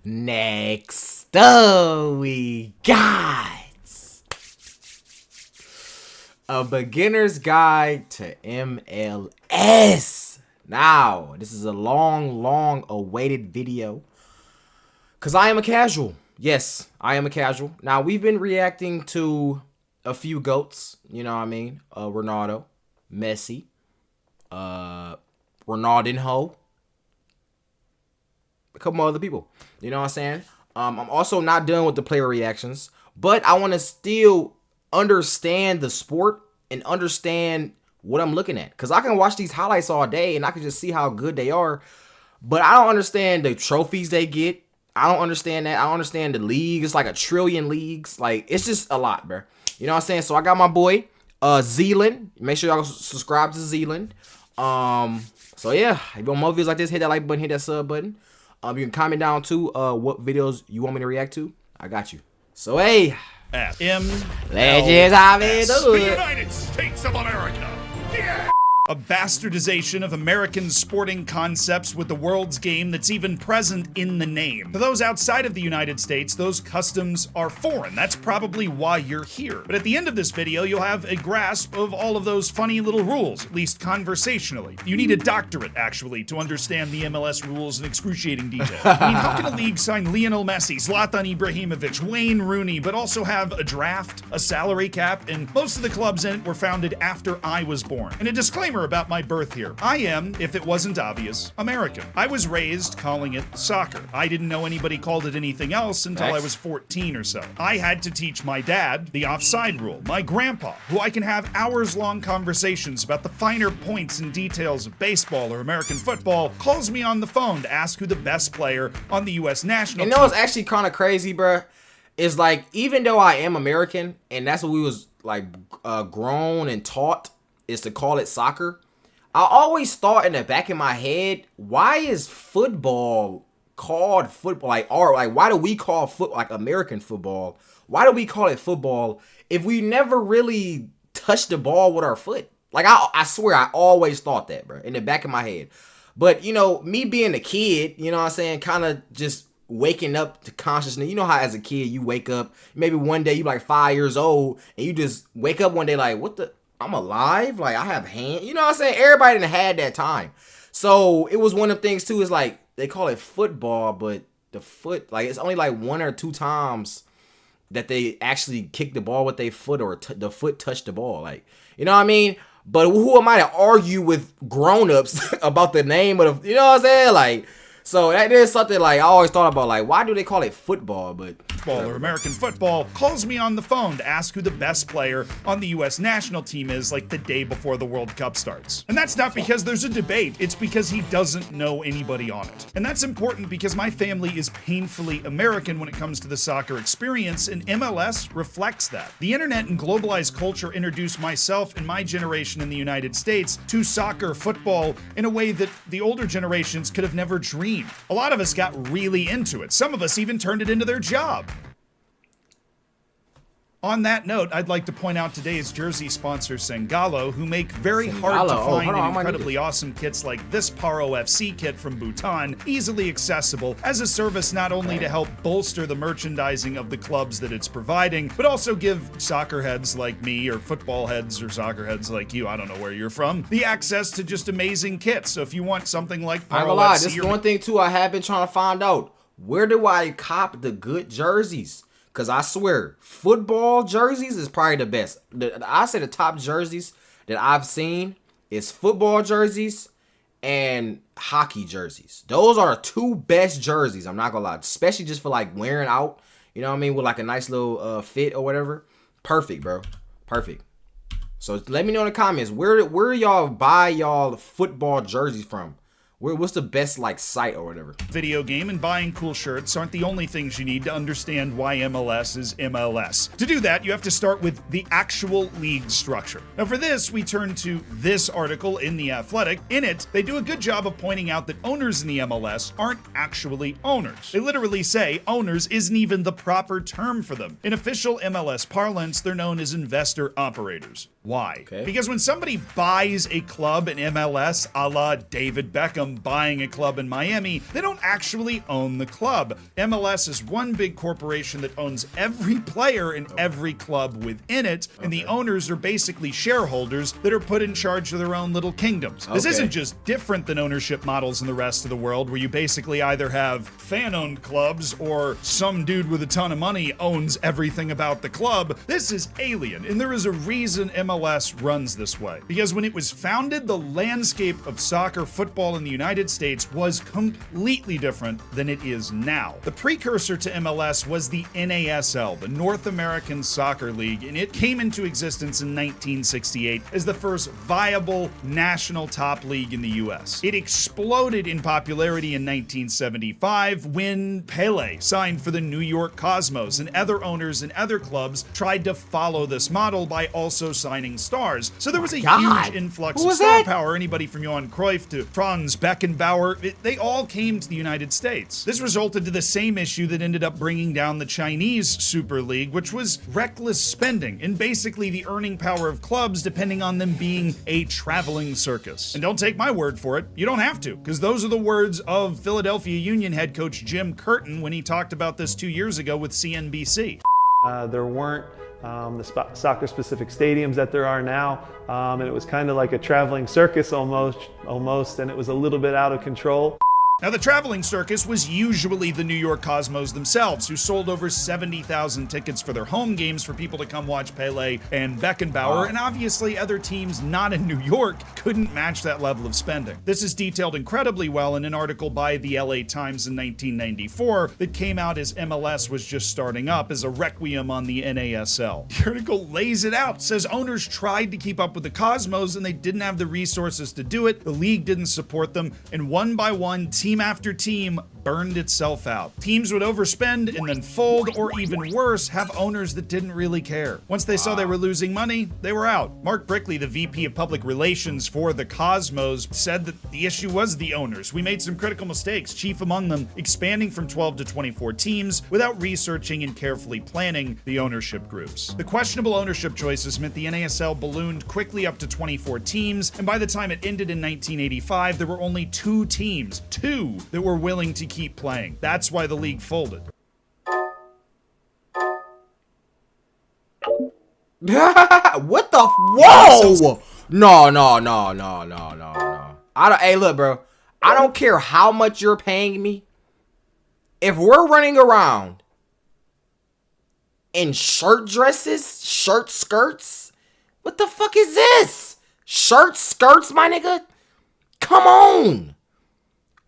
Next up, we got a beginner's guide to MLS. Now, this is a long awaited video because I am a casual. Yes, I am a casual. Now, we've been reacting to a few GOATs, you know what I mean? Ronaldo, Messi, Ronaldinho, a couple other people. You know what I'm saying? I'm also not done with the player reactions, but I want to still understand the sport and understand what I'm looking at. Because I can watch these highlights all day and I can just see how good they are, but I don't understand the trophies they get. I don't understand that. I don't understand the league. It's like 1 trillion leagues. Like, it's just a lot, bro. You know what I'm saying? So I got my boy, Zealand. Make sure y'all subscribe to Zealand. So yeah, if you want more videos like this, hit that like button, hit that sub button. You can comment down too what videos you want me to react to. I got you. So hey, MLS. The United States of America. Yeah! A bastardization of American sporting concepts with the world's game that's even present in the name. For those outside of the United States, those customs are foreign. That's probably why you're here. But at the end of this video, you'll have a grasp of all of those funny little rules, at least conversationally. You need a doctorate, actually, to understand the MLS rules in excruciating detail. I mean, how can a league sign Lionel Messi, Zlatan Ibrahimovic, Wayne Rooney, but also have a draft, a salary cap, and most of the clubs in it were founded after I was born? And a disclaimer about my birth here. I am, if it wasn't obvious, American. I was raised calling it soccer. I didn't know anybody called it anything else until I was 14 or so. I had to teach my dad the offside rule. My grandpa, who I can have hours-long conversations about the finer points and details of baseball or American football, calls me on the phone to ask who the best player on the U.S. national team. You know what's actually kind of crazy, bruh? Is like, even though I am American, and that's what we was like grown and taught, is to call it soccer, I always thought in the back of my head, why is football called football? Like, why do we call like American football? Why do we call it football if we never really touch the ball with our foot? Like, I swear, I always thought that, bro, in the back of my head. But, you know, me being a kid, you know what I'm saying, kind of just waking up to consciousness. You know how as a kid, you wake up, maybe one day you like 5 years old, and you just wake up one day like, what the? I'm alive, like I have hands, you know what I'm saying? Everybody done had that time. So it was one of the things too, is like they call it football, but the foot, like it's only like 1 or 2 times that they actually kick the ball with their foot, or the foot touched the ball, like, you know what I mean? But who am I to argue with grown-ups about the name of the, you know what I'm saying? Like, so that is something like I always thought about, like, why do they call it football? But or American football calls me on the phone to ask who the best player on the U.S. national team is, like the day before the World Cup starts. And that's not because there's a debate, it's because he doesn't know anybody on it. And that's important because my family is painfully American when it comes to the soccer experience, and MLS reflects that. The internet and globalized culture introduced myself and my generation in the United States to soccer, football, in a way that the older generations could have never dreamed. A lot of us got really into it. Some of us even turned it into their job. On that note, I'd like to point out today's jersey sponsor, Sangalo, who make very hard to find and incredibly awesome kits like this Paro FC kit from Bhutan, easily accessible as a service not only to help bolster the merchandising of the clubs that it's providing, but also give soccer heads like me, or football heads or soccer heads like you, I don't know where you're from, the access to just amazing kits. So if you want something like Paro FC, this is one thing too I have been trying to find out. Where do I cop the good jerseys? Because I swear, football jerseys is probably the best. I say the top jerseys that I've seen is football jerseys and hockey jerseys. Those are the 2 best jerseys, I'm not going to lie. Especially just for like wearing out, you know what I mean, with like a nice little fit or whatever. Perfect, bro. Perfect. So let me know in the comments, where y'all buy y'all football jerseys from? What's the best like site or whatever? Video game and buying cool shirts aren't the only things you need to understand why MLS is MLS. To do that, you have to start with the actual league structure. Now for this, we turn to this article in The Athletic. In it, they do a good job of pointing out that owners in the MLS aren't actually owners. They literally say owners isn't even the proper term for them. In official MLS parlance, they're known as investor operators. Why? Because when somebody buys a club in MLS, a la David Beckham, Beckham buying a club in Miami, they don't actually own the club. MLS is one big corporation that owns every player and every club within it, and the owners are basically shareholders that are put in charge of their own little kingdoms. This isn't just different than ownership models in the rest of the world, where you basically either have fan-owned clubs or some dude with a ton of money owns everything about the club. This is alien, and there is a reason MLS runs this way. Because when it was founded, the landscape of soccer football in the United States was completely different than it is now. The precursor to MLS was the NASL, the North American Soccer League, and it came into existence in 1968 as the first viable national top league in the US. It exploded in popularity in 1975 when Pele signed for the New York Cosmos, and other owners and other clubs tried to follow this model by also signing stars. So there was a huge influx of star power. Anybody from Johan Cruyff to Franz Beckenbauer, they all came to the United States. This resulted to the same issue that ended up bringing down the Chinese Super League, which was reckless spending and basically the earning power of clubs depending on them being a traveling circus. And don't take my word for it, you don't have to, because those are the words of Philadelphia Union head coach Jim Curtin when he talked about this 2 years ago with CNBC. There weren't the soccer-specific stadiums that there are now, and it was kind of like a traveling circus almost, and it was a little bit out of control. Now, the traveling circus was usually the New York Cosmos themselves, who sold over 70,000 tickets for their home games for people to come watch Pele and Beckenbauer, and obviously other teams not in New York couldn't match that level of spending. This is detailed incredibly well in an article by the LA Times in 1994 that came out as MLS was just starting up as a requiem on the NASL. The article lays it out, says owners tried to keep up with the Cosmos and they didn't have the resources to do it, the league didn't support them, and one by one, team after team burned itself out. Teams would overspend and then fold, or even worse, have owners that didn't really care. Once they saw they were losing money, they were out. Mark Brickley, the VP of Public Relations for the Cosmos, said that the issue was the owners. We made some critical mistakes, chief among them expanding from 12 to 24 teams without researching and carefully planning the ownership groups. The questionable ownership choices meant the NASL ballooned quickly up to 24 teams, and by the time it ended in 1985, there were only two teams that were willing to keep playing. That's why the league folded. What the? Whoa! No. Hey, look, bro. I don't care how much you're paying me. If we're running around in shirt dresses, shirt skirts, what the fuck is this? Shirt skirts, my nigga? Come on.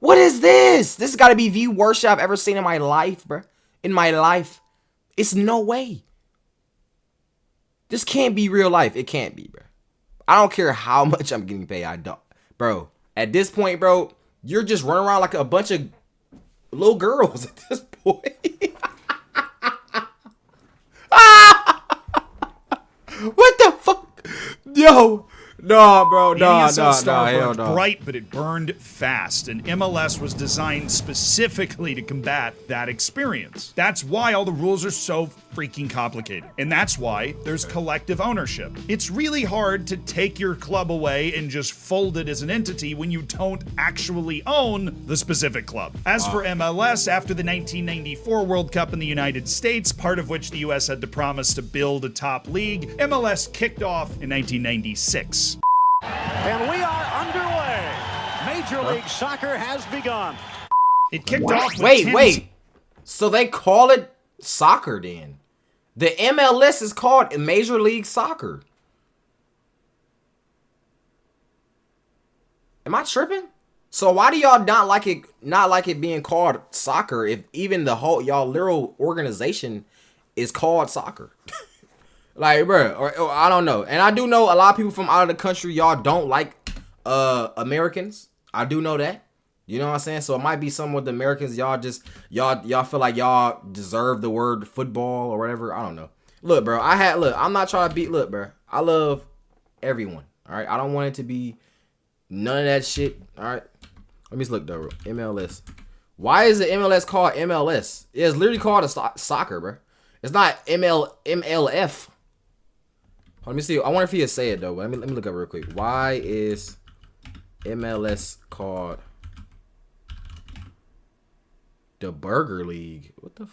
What is this? This has got to be the worst shit I've ever seen in my life, bro. In my life. It's no way. This can't be real life. It can't be, bro. I don't care how much I'm getting paid. I don't. Bro, at this point, bro, you're just running around like a bunch of little girls at this point. What the fuck? Yo. No, bro, no, hell no. Bright, but it burned fast, and MLS was designed specifically to combat that experience. That's why all the rules are so freaking complicated, and that's why there's collective ownership. It's really hard to take your club away and just fold it as an entity when you don't actually own the specific club. As for MLS, after the 1994 World Cup in the United States, part of which the US had to promise to build a top league, MLS kicked off in 1996. And we are underway. Major League Soccer has begun. It kicked off with Wait. So they call it soccer then? The MLS is called Major League Soccer. Am I tripping? So why do y'all not like it being called soccer if even the whole y'all literal organization is called soccer? Like, bro, or I don't know. And I do know a lot of people from out of the country, y'all don't like Americans. I do know that. You know what I'm saying? So it might be some with the Americans. Y'all feel like y'all deserve the word football or whatever. I don't know. Look, bro, I'm not trying to beat, look, bro. I love everyone. All right. I don't want it to be none of that shit. All right. Let me just look though, bro. MLS. Why is the MLS called MLS? It's literally called a soccer, bro. It's not MLF. Let me see. I wonder if he would say it though. But let me look up real quick. Why is MLS called The Burger League. What the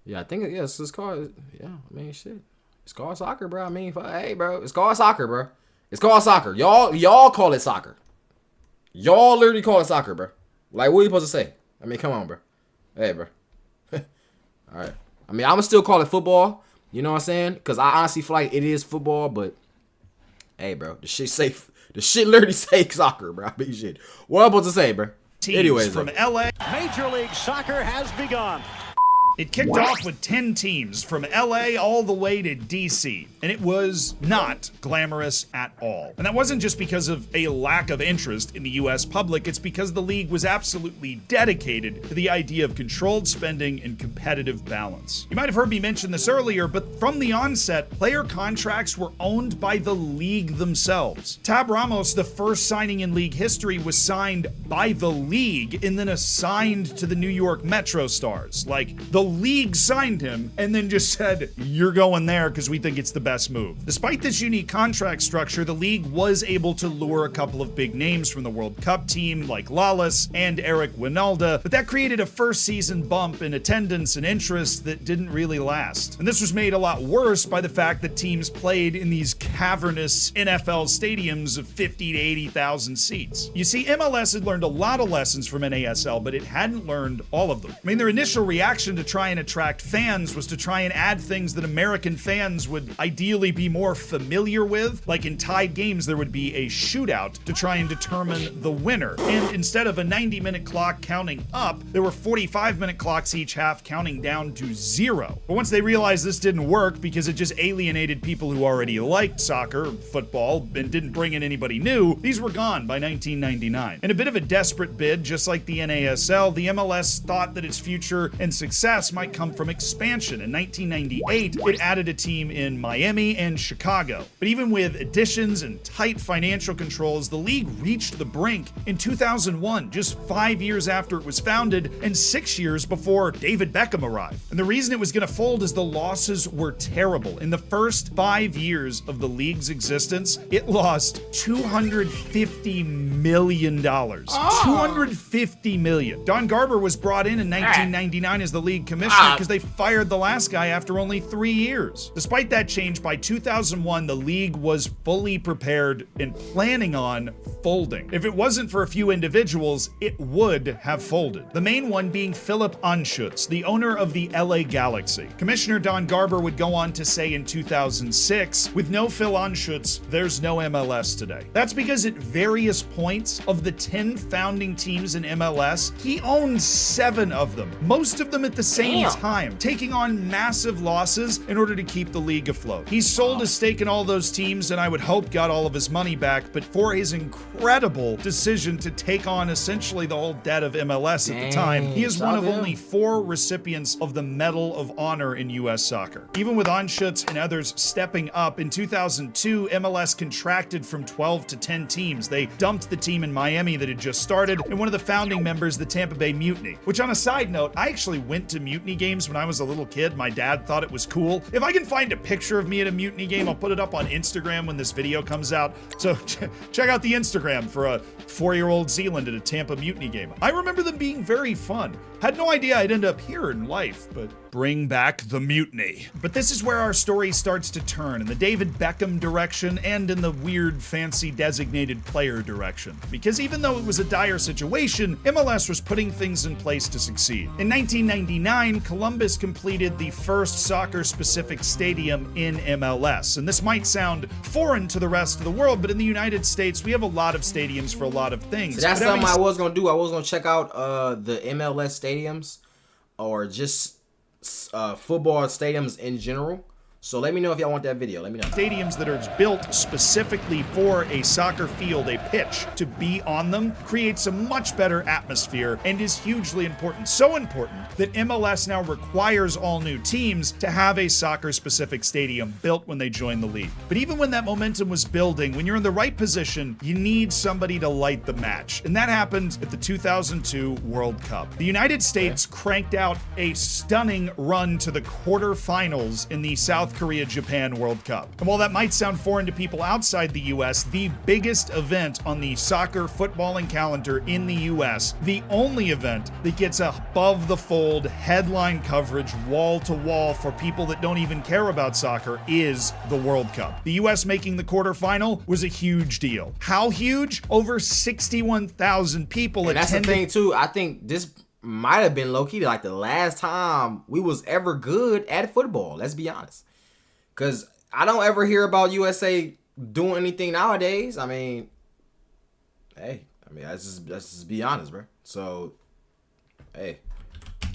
Yeah, I think it's called. Yeah, I mean, shit. It's called soccer, bro. I mean, hey, bro, it's called soccer, bro. It's called soccer. Y'all call it soccer. Y'all literally call it soccer, bro. Like, what are you supposed to say? I mean, come on, bro. Hey, bro. All right. I mean, I'm gonna still call it football. You know what I'm saying? Because I honestly feel like it is football, but hey, bro, the shit safe. The shit literally say soccer, bro. I mean, shit. What I'm supposed to say, bro? Anyways, from LA, Major League Soccer has begun. it kicked off with 10 teams from LA all the way to DC, and it was not glamorous at all. And that wasn't just because of a lack of interest in the US public, it's because the league was absolutely dedicated to the idea of controlled spending and competitive balance. You might have heard me mention this earlier, but from the onset, player contracts were owned by the league themselves. Tab Ramos, the first signing in league history, was signed by the league and then assigned to the New York Metro Stars. Like, the league signed him and then just said, you're going there because we think it's the best move. Despite this unique contract structure, the league was able to lure a couple of big names from the World Cup team like Lawless and Eric Winalda, but that created a first season bump in attendance and interest that didn't really last. And this was made a lot worse by the fact that teams played in these cavernous NFL stadiums of 50 to 80,000 seats. You see, MLS had learned a lot of lessons from NASL, but it hadn't learned all of them. I mean, their initial reaction to try and attract fans was to try and add things that American fans would ideally be more familiar with. Like in tied games, there would be a shootout to try and determine the winner. And instead of a 90-minute clock counting up, there were 45-minute clocks each half counting down to 0. But once they realized this didn't work because it just alienated people who already liked soccer, football, and didn't bring in anybody new, these were gone by 1999. In a bit of a desperate bid, just like the NASL, the MLS thought that its future and success might come from expansion. In 1998, it added a team in Miami and Chicago. But even with additions and tight financial controls, the league reached the brink in 2001, just 5 years after it was founded and 6 years before David Beckham arrived. And the reason it was going to fold is the losses were terrible. In the first 5 years of the league's existence, it lost $250 million. $250 million. Don Garber was brought in 1999 as the league commissioner because they fired the last guy after only 3 years. Despite that change, by 2001, the league was fully prepared and planning on folding. If it wasn't for a few individuals, it would have folded. The main one being Philip Anschutz, the owner of the LA Galaxy. Commissioner Don Garber would go on to say in 2006, with no Phil Anschutz, there's no MLS today. That's because at various points of the 10 founding teams in MLS, he owned 7 of them, most of them at the same time, taking on massive losses in order to keep the league afloat. He sold his stake in all those teams and I would hope got all of his money back, but for his incredible decision to take on essentially the whole debt of MLS at the time, he is one of only 4 recipients of the Medal of Honor in US soccer. Even with Anschutz and others stepping up, in 2002, MLS contracted from 12 to 10 teams. They dumped the team in Miami that had just started, and one of the founding members, the Tampa Bay Mutiny. Which, on a side note, I actually went to Mutiny games when I was a little kid. My dad thought it was cool. If I can find a picture of me at a Mutiny game, I'll put it up on Instagram when this video comes out. So check out the Instagram for a 4-year-old Zealand at a Tampa Mutiny game. I remember them being very fun. Had no idea I'd end up here in life, but bring back the mutiny. But this is where our story starts to turn, in the David Beckham direction and in the weird, fancy designated player direction. Because even though it was a dire situation, MLS was putting things in place to succeed. In 1999, Columbus completed the first soccer-specific stadium in MLS. And this might sound foreign to the rest of the world, but in the United States, we have a lot of stadiums for a lot of things. So that's something I was going to do. I was going to check out the MLS stadiums or just football stadiums in general. So let me know if y'all want that video. Let me know. Stadiums that are built specifically for a soccer field, a pitch, to be on them creates a much better atmosphere and is hugely important. So important that MLS now requires all new teams to have a soccer-specific stadium built when they join the league. But even when that momentum was building, when you're in the right position, you need somebody to light the match. And that happened at the 2002 World Cup. The United States cranked out a stunning run to the quarterfinals in the South South Korea-Japan World Cup. And while that might sound foreign to people outside the US, the biggest event on the soccer footballing calendar in the US, the only event that gets above the fold headline coverage wall to wall for people that don't even care about soccer, is the World Cup. The US making the quarterfinal was a huge deal. How huge? Over 61,000 people and attended. That's the thing too. I think this might have been low-key like the last time we was ever good at football. Let's be honest. Because I don't ever hear about USA doing anything nowadays. I mean, hey, let's just be honest, bro. So, hey.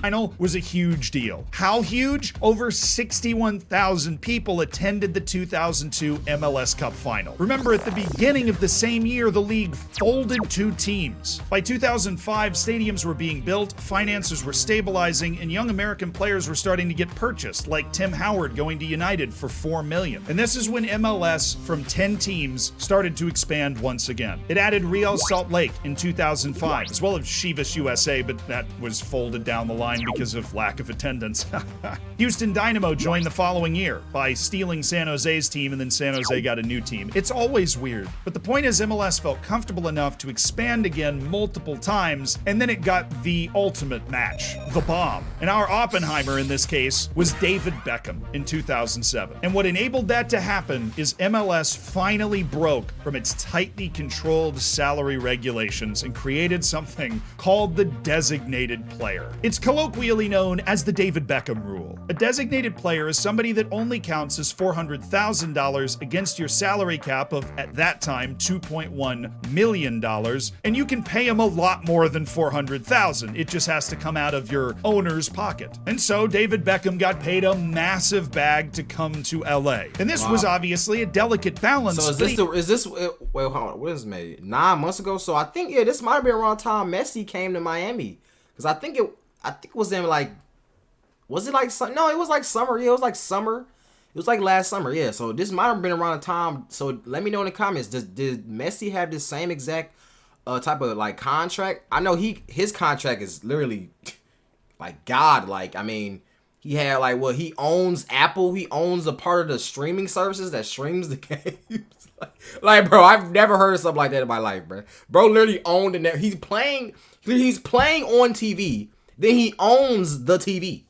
Final was a huge deal. How huge? Over 61,000 people attended the 2002 MLS Cup final. Remember, at the beginning of the same year, the league folded 2 teams. By 2005, stadiums were being built, finances were stabilizing, and young American players were starting to get purchased, like Tim Howard going to United for $4 million. And this is when MLS, from 10 teams, started to expand once again. It added Real Salt Lake in 2005, as well as Chivas USA, but that was folded down the line because of lack of attendance. Houston Dynamo joined the following year by stealing San Jose's team, and then San Jose got a new team. It's always weird, but the point is MLS felt comfortable enough to expand again multiple times, and then it got the ultimate match, the bomb. And our Oppenheimer in this case was David Beckham in 2007. And what enabled that to happen is MLS finally broke from its tightly controlled salary regulations and created something called the designated player. It's colloquially known as the David Beckham rule. A designated player is somebody that only counts as $400,000 against your salary cap of, at that time, $2.1 million, and you can pay him a lot more than $400,000. It just has to come out of your owner's pocket. And so David Beckham got paid a massive bag to come to LA. And this was obviously a delicate balance. So wait, hold on, what is it made? 9 months ago? So I think, yeah, this might have been around time Messi came to Miami. Because I think it was in like, was it like, no, it was like summer. Yeah, it was like summer. It was like last summer. Yeah, so this might have been around the time. So let me know in the comments, did Messi have the same exact type of like contract? I know his contract is literally like God. Like, I mean, he had like, well, he owns Apple. He owns a part of the streaming services that streams the games. Like, bro, I've never heard of something like that in my life, bro. Bro literally owned the he's playing on TV. Then he owns the TV.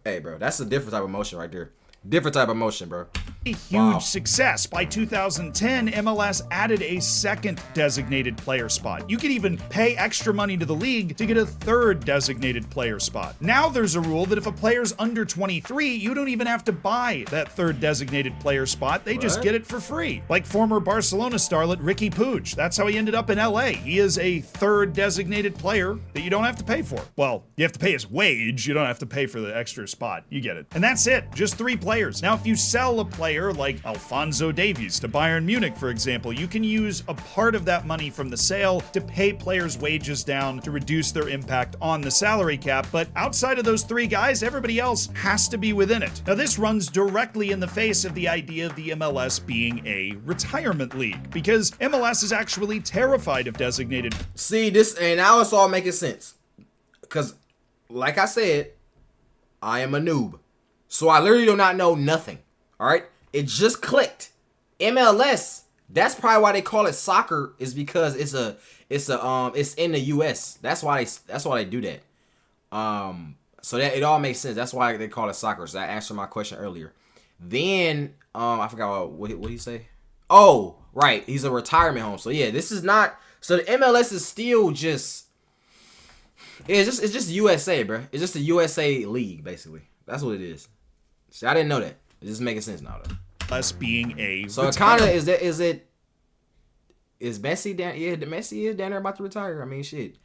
Hey, bro, that's a different type of emotion right there. Different type of motion, bro. A huge success. By 2010, MLS added a second designated player spot. You could even pay extra money to the league to get a third designated player spot. Now there's a rule that if a player's under 23, you don't even have to buy that third designated player spot. They just get it for free. Like former Barcelona starlet Ricky Puig. That's how he ended up in LA. He is a third designated player that you don't have to pay for. Well, you have to pay his wage. You don't have to pay for the extra spot. You get it. And that's it. Just 3 players. Now, if you sell a player like Alphonso Davies to Bayern Munich, for example, you can use a part of that money from the sale to pay players' wages down to reduce their impact on the salary cap. But outside of those 3 guys, everybody else has to be within it. Now, this runs directly in the face of the idea of the MLS being a retirement league, because MLS is actually terrified of designated. See, this, and now it's all making sense. Because, like I said, I am a noob. So I literally do not know nothing. All right, it just clicked. MLS. That's probably why they call it soccer, is because it's in the US. That's why they do that. So that it all makes sense. That's why they call it soccer. So that answered my question earlier. Then I forgot what he say. Oh, right, he's a retirement home. So yeah, this is not. So the MLS is still just. It's just USA, bro. It's just a USA league, basically. That's what it is. See, I didn't know that. It's just making sense now, though. Us being a so it kind of is Messi down? Yeah, the Messi is down there about to retire. I mean, shit,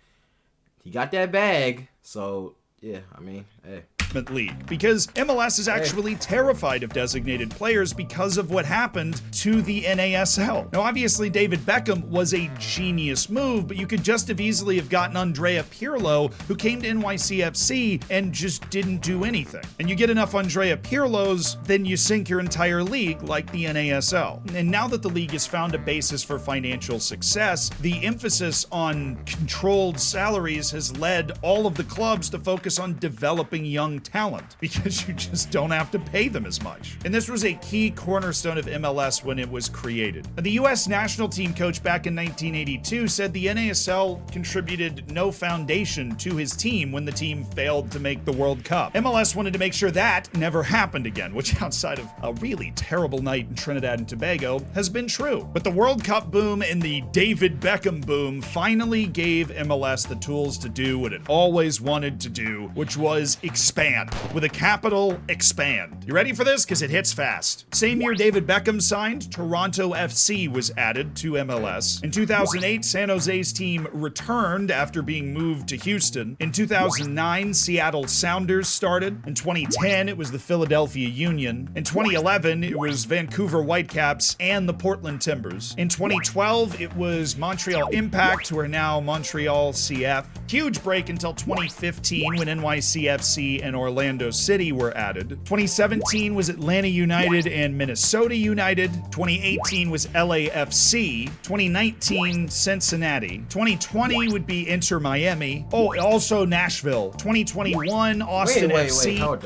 he got that bag. So yeah, I mean, hey. League, because MLS is actually terrified of designated players because of what happened to the NASL. Now, obviously, David Beckham was a genius move, but you could just have easily have gotten Andrea Pirlo, who came to NYCFC and just didn't do anything. And you get enough Andrea Pirlos, then you sink your entire league like the NASL. And now that the league has found a basis for financial success, the emphasis on controlled salaries has led all of the clubs to focus focus on developing young talent because you just don't have to pay them as much. And this was a key cornerstone of MLS when it was created. And the U.S. national team coach back in 1982 said the NASL contributed no foundation to his team when the team failed to make the World Cup. MLS wanted to make sure that never happened again, which outside of a really terrible night in Trinidad and Tobago has been true. But the World Cup boom and the David Beckham boom finally gave MLS the tools to do what it always wanted to do, which was expand. With a capital expand. You ready for this? Because it hits fast. Same year David Beckham signed, Toronto FC was added to MLS. In 2008, San Jose's team returned after being moved to Houston. In 2009, Seattle Sounders started. In 2010, it was the Philadelphia Union. In 2011, it was Vancouver Whitecaps and the Portland Timbers. In 2012, it was Montreal Impact, who are now Montreal CF. Huge break until 2015 when NYCFC and Orlando City were added. 2017 was Atlanta United and Minnesota United. 2018 was LAFC. 2019, Cincinnati. 2020 would be Inter Miami. Oh, also Nashville. 2021, Austin FC. Wait, hold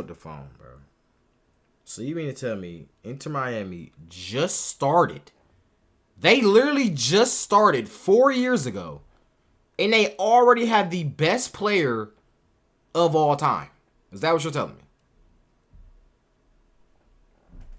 the phone, bro. So you mean to tell me Inter Miami just started? They literally just started 4 years ago, and they already have the best player of all time. Is that what you're telling me?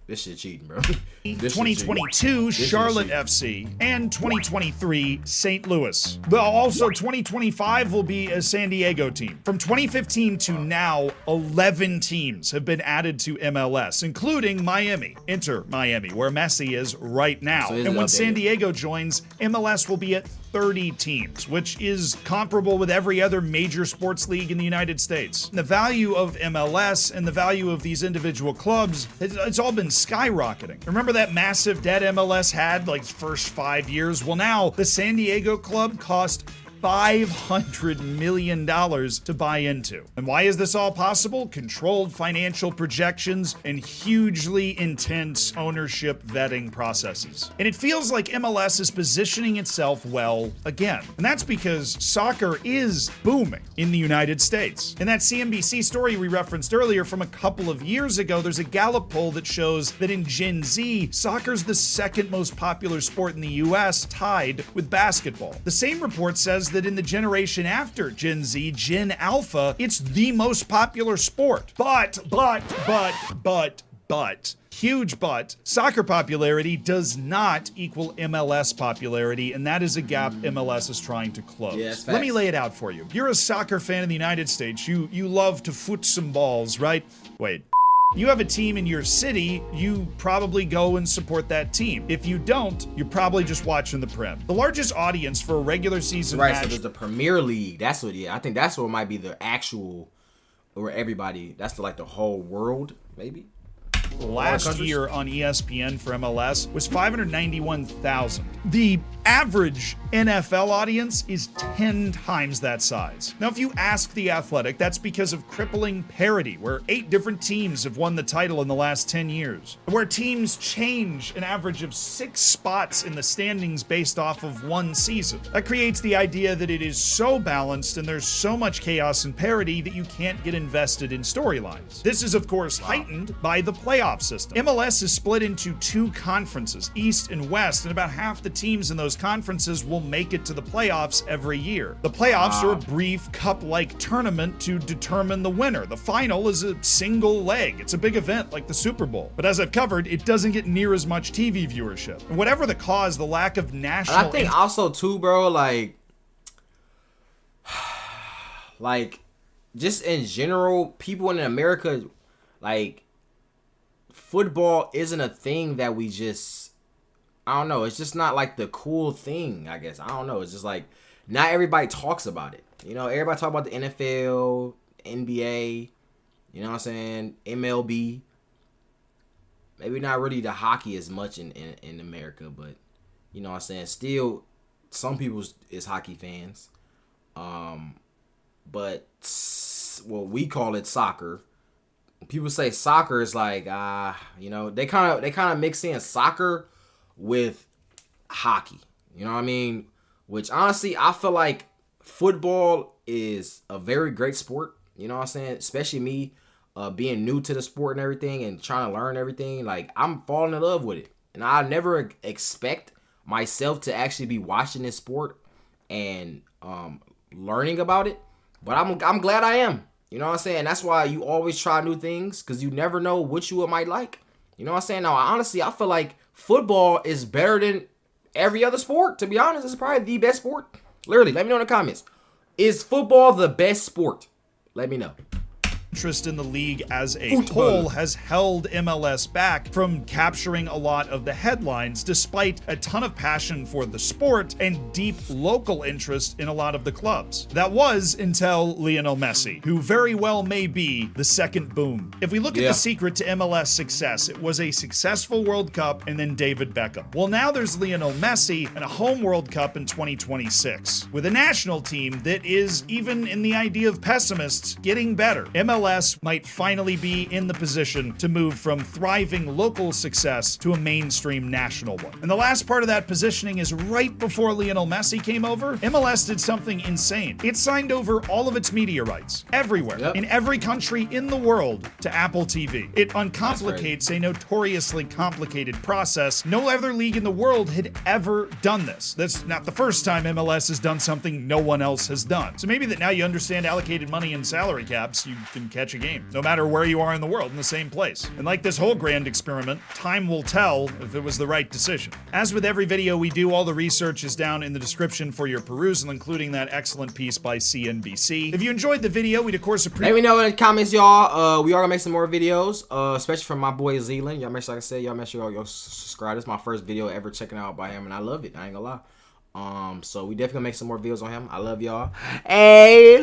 This shit cheating, bro. 2022, Charlotte FC, and 2023, St. Louis. But also 2025 will be a San Diego team. From 2015 to now, 11 teams have been added to MLS, including Miami, Inter Miami, where Messi is right now. And when San Diego joins, MLS will be at 30 teams, which is comparable with every other major sports league in the United States. The value of MLS and the value of these individual clubs, it's all been skyrocketing. Remember that massive debt MLS had like first 5 years? Well, now the San Diego club cost $500 million to buy into. And why is this all possible? Controlled financial projections and hugely intense ownership vetting processes. And it feels like MLS is positioning itself well again. And that's because soccer is booming in the United States. In that CNBC story we referenced earlier from a couple of years ago, there's a Gallup poll that shows that in Gen Z, soccer's the second most popular sport in the US, tied with basketball. The same report says that in the generation after Gen Z, Gen Alpha, it's the most popular sport. But, huge but, soccer popularity does not equal MLS popularity, and that is a gap MLS is trying to close. Yes, let me lay it out for you. You're a soccer fan in the United States. You love to foot some balls, right? Wait. You have a team in your city, you probably go and support that team. If you don't, you're probably just watching the Prem. The largest audience for a regular season match. Right, so there's the Premier League. That's what, I think that's what might be the actual, where everybody, that's the whole world, maybe? Last year on ESPN for MLS was 591,000. The average NFL audience is 10 times that size. Now, if you ask The Athletic, that's because of crippling parity, where 8 different teams have won the title in the last 10 years, where teams change an average of 6 spots in the standings based off of one season. That creates the idea that it is so balanced and there's so much chaos and parity that you can't get invested in storylines. This is, of course, heightened by the playoff system. MLS is split into 2 conferences, East and West, and about half the teams in those conferences will make it to the playoffs every year. The playoffs are a brief cup-like tournament to determine the winner. The final is a single leg. It's a big event like the Super Bowl. But as I've covered, it doesn't get near as much TV viewership. And whatever the cause, the lack of national... I think also too, bro, just in general, people in America, football isn't a thing that we just, I don't know, it's just not the cool thing, I guess. I don't know. It's just not everybody talks about it. You know, everybody talk about the NFL, NBA, you know what I'm saying, MLB. Maybe not really the hockey as much in America, but you know what I'm saying, still some people is hockey fans. But we call it soccer. People say soccer is they kind of mix in soccer with hockey. You know what I mean? Which honestly, I feel like football is a very great sport. You know what I'm saying? Especially me, being new to the sport and everything and trying to learn everything. Like, I'm falling in love with it. And I never expect myself to actually be watching this sport and learning about it. But I'm glad I am. You know what I'm saying? That's why you always try new things, because you never know what you might like. You know what I'm saying? Now, honestly, I feel like football is better than every other sport. To be honest, it's probably the best sport. Literally, let me know in the comments. Is football the best sport? Let me know. Interest in the league as a whole has held MLS back from capturing a lot of the headlines, despite a ton of passion for the sport and deep local interest in a lot of the clubs. That was until Lionel Messi, who very well may be the second boom. If we look at the secret to MLS success, it was a successful World Cup and then David Beckham. Well, now there's Lionel Messi and a home World Cup in 2026, with a national team that is, even in the idea of pessimists, getting better. MLS might finally be in the position to move from thriving local success to a mainstream national one. And the last part of that positioning is right before Lionel Messi came over, MLS did something insane. It signed over all of its media rights, everywhere, in every country in the world, to Apple TV. It uncomplicates a notoriously complicated process. No other league in the world had ever done this. That's not the first time MLS has done something no one else has done. So maybe that now you understand allocated money and salary caps, you can catch a game, no matter where you are in the world, in the same place. And like this whole grand experiment, time will tell if it was the right decision. As with every video we do, all the research is down in the description for your perusal, including that excellent piece by CNBC. If you enjoyed the video, we'd of course appreciate— Let me know in the comments, y'all. We are gonna make some more videos, especially from my boy Zealand. Y'all make sure, like I said, y'all make sure y'all subscribe. This is my first video ever checking out by him, and I love it. I ain't gonna lie. So we definitely gonna make some more videos on him. I love y'all. Hey.